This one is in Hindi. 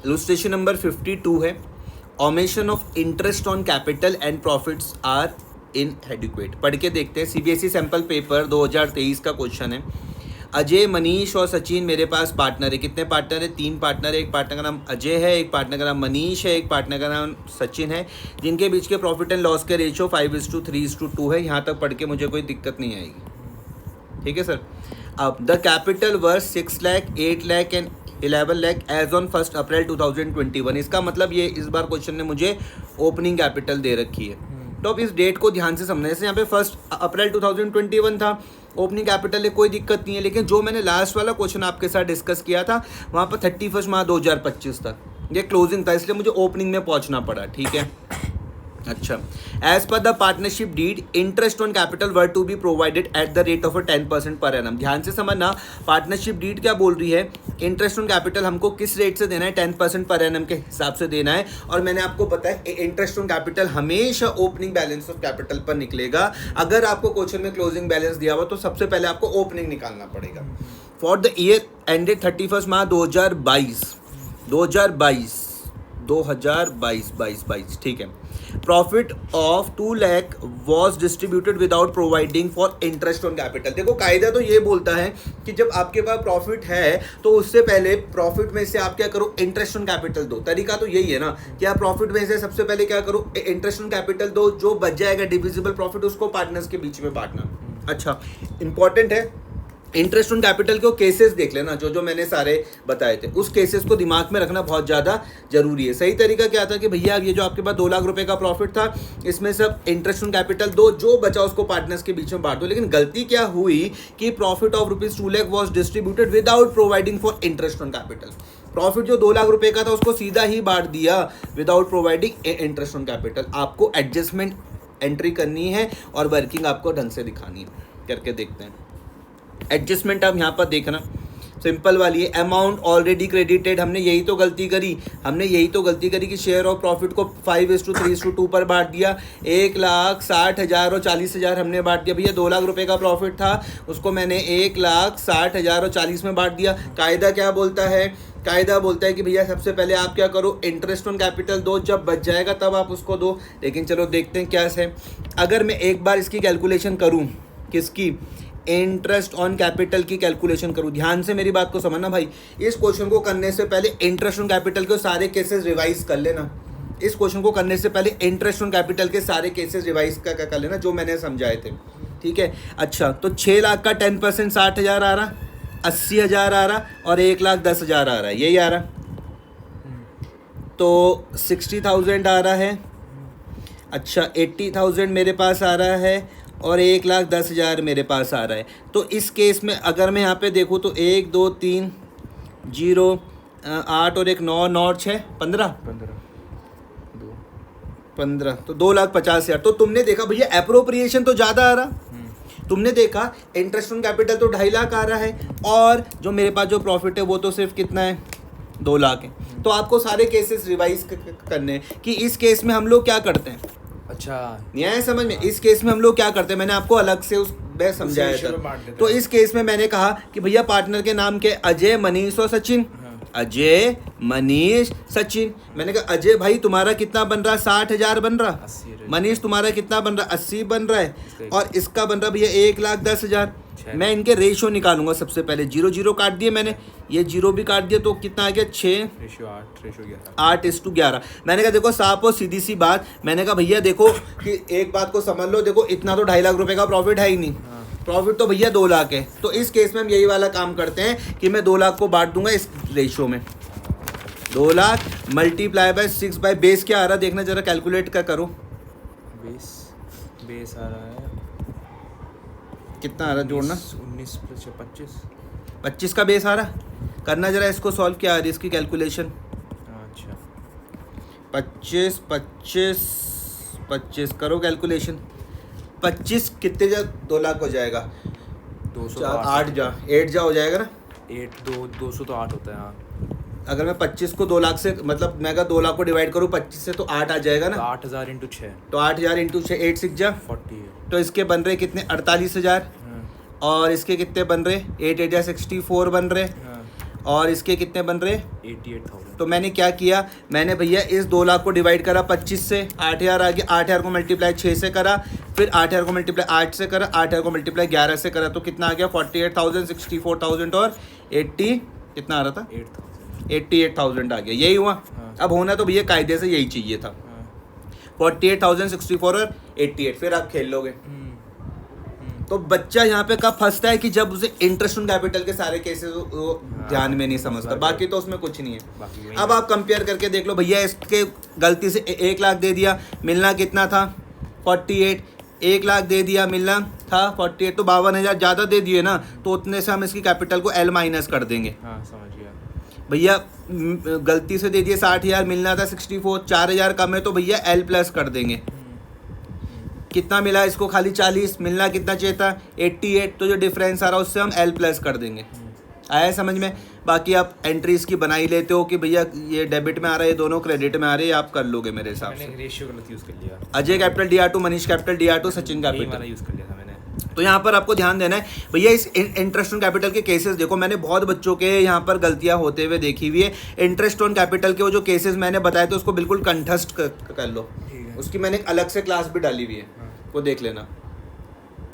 इलस्ट्रेशन नंबर 52 है, omission of interest on capital and profits are inadequate. पढ़ के देखते हैं, सीबीएसई सैम्पल पेपर 2023 का क्वेश्चन है। अजय, मनीष और सचिन मेरे पास पार्टनर है। कितने पार्टनर है? 3 पार्टनर है। एक पार्टनर का नाम अजय है, एक पार्टनर का नाम मनीष है, एक पार्टनर का नाम सचिन है, जिनके बीच के प्रॉफिट एंड लॉस के रेशियो 5:3:2 है। यहाँ तक पढ़ के मुझे कोई दिक्कत नहीं आएगी, ठीक है सर। अब the capital worth 6 lakh, 8 lakh and 11 lakh as on 1 April 2021। इसका मतलब ये इस बार क्वेश्चन ने मुझे ओपनिंग कैपिटल दे रखी है। तो अब इस डेट को ध्यान से समझने से, यहाँ पे 1 अप्रैल 2021 था, ओपनिंग कैपिटल है, कोई दिक्कत नहीं है। लेकिन जो मैंने लास्ट वाला क्वेश्चन आपके साथ डिस्कस किया था, वहाँ पर 31 मार्च 2025 था, ये क्लोजिंग था, इसलिए मुझे ओपनिंग में पहुँचना पड़ा, ठीक है। अच्छा, as per the partnership deed interest on capital were to be provided at the rate of 10% per annum. ध्यान से समझना, पार्टनरशिप डीड क्या बोल रही है, इंटरेस्ट ऑन कैपिटल हमको किस रेट से देना है, 10% पर एनम के हिसाब से देना है। और मैंने आपको बताया इंटरेस्ट ऑन कैपिटल हमेशा ओपनिंग बैलेंस ऑफ कैपिटल पर निकलेगा। अगर आपको क्वेश्चन में क्लोजिंग बैलेंस दिया हुआ तो सबसे पहले आपको ओपनिंग निकालना पड़ेगा। फॉर द ईयर एंडेड 31 मार्च 2022, ठीक है। Profit of 2 lakh was distributed without providing for interest on capital. देखो, कायदा तो ये बोलता है कि जब आपके पास प्रॉफिट है तो उससे पहले प्रॉफिट में से आप क्या करो, इंटरेस्ट ऑन कैपिटल दो। तरीका तो यही है ना कि आप प्रॉफिट में से सबसे पहले क्या करो, इंटरेस्ट ऑन कैपिटल दो, जो बच जाएगा डिविजिबल प्रॉफिट उसको पार्टनर्स के बीच में बांटना। अच्छा, इंपॉर्टेंट है, इंटरेस्ट ऑन कैपिटल के केसेस देख लेना, जो मैंने सारे बताए थे, उस केसेस को दिमाग में रखना बहुत ज़्यादा जरूरी है। सही तरीका क्या था कि भैया ये जो आपके पास 2 लाख रुपए का प्रॉफिट था, इसमें सब इंटरेस्ट ऑन कैपिटल दो, जो बचा उसको पार्टनर्स के बीच में बांट दो। लेकिन गलती क्या हुई कि profit of ₹2 lakh was distributed without providing for interest on capital. Profit जो 2 लाख रुपए का था उसको सीधा ही बांट दिया without providing interest on capital. आपको एडजस्टमेंट एंट्री करनी है और वर्किंग आपको ढंग से दिखानी है। करके देखते हैं एडजस्टमेंट। अब यहाँ पर देखना सिंपल वाली है, अमाउंट ऑलरेडी क्रेडिटेड। हमने यही तो गलती करी कि शेयर ऑफ प्रॉफिट को 5:3:2 पर बांट दिया। 1,60,000 और 40,000 हमने बांट दिया। भैया 2 लाख रुपए का प्रॉफिट था, उसको मैंने 1,60,000 और 40 में बांट दिया। कायदा क्या बोलता है, कायदा बोलता है कि भैया सबसे पहले आप क्या करो, इंटरेस्ट ऑन कैपिटल दो, जब बच जाएगा तब आप उसको दो। लेकिन चलो देखते हैं क्या है। अगर मैं एक बार इसकी कैलकुलेशन करूँ, किसकी, इंटरेस्ट ऑन कैपिटल की कैलकुलेशन करूं, ध्यान से मेरी बात को समझना भाई। इस क्वेश्चन को करने से पहले इंटरेस्ट ऑन कैपिटल के सारे केसेस रिवाइज कर लेना। इस क्वेश्चन को करने से पहले इंटरेस्ट ऑन कैपिटल के सारे केसेस रिवाइज कर लेना जो मैंने समझाए थे, ठीक है। अच्छा, तो 6 लाख का 10% 60,000 आ रहा, 80,000 आ रहा और 1,10,000 आ रहा है, यही आ रहा। तो 60,000 आ रहा है। अच्छा, 80,000 मेरे पास आ रहा है और 1,10,000 मेरे पास आ रहा है। तो इस केस में अगर मैं यहाँ पे देखूँ तो 1 2 3 0 8 और 1 9 9 और 6 15 तो 2,50,000। तो तुमने देखा भैया अप्रोप्रिएशन तो ज़्यादा आ रहा, तुमने देखा इंटरेस्ट ऑन कैपिटल तो 2.5 लाख आ रहा है और जो मेरे पास जो प्रॉफिट है वो तो सिर्फ कितना है, 2 लाख है। तो आपको सारे केसेस रिवाइज करने हैं कि इस केस में हम लोग क्या करते हैं। अच्छा, न्याय समझ में, इस केस में हम लोग क्या करते हैं, मैंने आपको अलग से उस मैं समझाया था। तो इस केस में मैंने कहा कि भैया पार्टनर के नाम के अजय, मनीष और सचिन, अजय, मनीष, सचिन। मैंने कहा अजय भाई तुम्हारा कितना बन रहा है, 60,000 बन रहा, मनीष तुम्हारा कितना बन रहा, 80 बन रहा है और इसका बन रहा भैया 1,10,000। मैं इनके रेशियो निकालूंगा। सबसे पहले 0 0 काट दिए मैंने, ये 0 भी काट दिया, तो कितना आ गया 6 8:11। मैंने कहा देखो साफ और सीधी सी बात, मैंने कहा भैया देखो कि एक बात को समझ लो, देखो इतना तो 2.5 लाख रुपए का प्रॉफिट है ही नहीं, प्रॉफिट तो भैया 2 लाख है। तो इस केस में हम यही वाला काम करते हैं कि मैं 2 लाख को बांट दूंगा इस रेशियो में। 2 lakh multiply by 6 by base क्या आ रहा है देखना जरा, कैलकुलेट का करो। बेस आ रहा है कितना आ रहा है, जोड़ना 19 + 25 का बेस आ रहा। करना जरा इसको सॉल्व, क्या आ रही है इसकी कैलकुलेशन। अच्छा, 25 करो कैलकुलेशन। 25 कितने जा, 2 लाख हो जाएगा, 8 जा हो जाएगा ना, 200 तो 8 होता है। हाँ, अगर मैं 25 को 2 लाख से, मतलब मैं अगर 2 लाख को डिवाइड करूँ 25 से तो 8 आ जाएगा ना, तो 8,000 × 6, तो 8,000 × 6, 8 6 जा 40 है। तो इसके बन रहे कितने, 48,000 और इसके कितने बन रहे, 8 8 जा 64 बन रहे और इसके कितने बन रहे 88,000। तो मैंने क्या किया, मैंने भैया इस 2 लाख को डिवाइड करा 25 से, 8,000 आ गया, 8,000 को मल्टीप्लाई 6 से करा, फिर 8,000 को मल्टीप्लाई 8 से करा, 8,000 को मल्टीप्लाई 11 से करा, तो कितना आ गया 48,000, 64,000 और 80 कितना आ रहा था 88,000 आ गया। यही हुआ। हाँ। अब होना तो भैया कायदे से यही चाहिए था। 48,000, 64 और 88, फिर आप खेल लोगे। तो बच्चा यहाँ पे कब फंसता है कि जब उसे इंटरेस्ट ऑन कैपिटल के सारे केसेस ध्यान में नहीं समझता, बाकी तो उसमें कुछ नहीं है। अब आप कंपेयर करके देख लो भैया, इसके गलती से 1 लाख दे दिया, मिलना कितना था 48, 1 लाख दे दिया, मिलना था 48, तो 52,000 ज़्यादा दे दिए ना, तो उतने से हम इसकी कैपिटल को L माइनस कर देंगे। हाँ समझ गया भैया गलती से दे दिए 60,000, मिलना था 64, 4,000 कम है तो भैया L प्लस कर देंगे। कितना मिला इसको खाली 40, मिलना कितना चाहिए था 88, तो जो डिफरेंस आ रहा है उससे हम L प्लस कर देंगे। आया समझ में? बाकी आप एंट्रीज की बना ही लेते हो कि भैया ये डेबिट में आ रहा है, ये दोनों क्रेडिट में आ रहे हैं, आप कर लोगे मेरे हिसाब से। मैंने रेशियो गलत यूज़ कर लिया। Ajay capital DR2, Manish capital DR2, Sachin वाला कैपिटल यूज़ कर लिया था मैंने। तो यहाँ पर आपको ध्यान देना है भैया, इस इंटरेस्ट ऑन कैपिटल के केसेस देखो, मैंने बहुत बच्चों के यहाँ पर गलतियाँ होते हुए देखी हुई है। इंटरेस्ट ऑन कैपिटल के वो जो केसेस मैंने बताए थे उसको बिल्कुल कंठस्थ कर लो, उसकी मैंने एक अलग से क्लास भी डाली हुई है, वो देख लेना।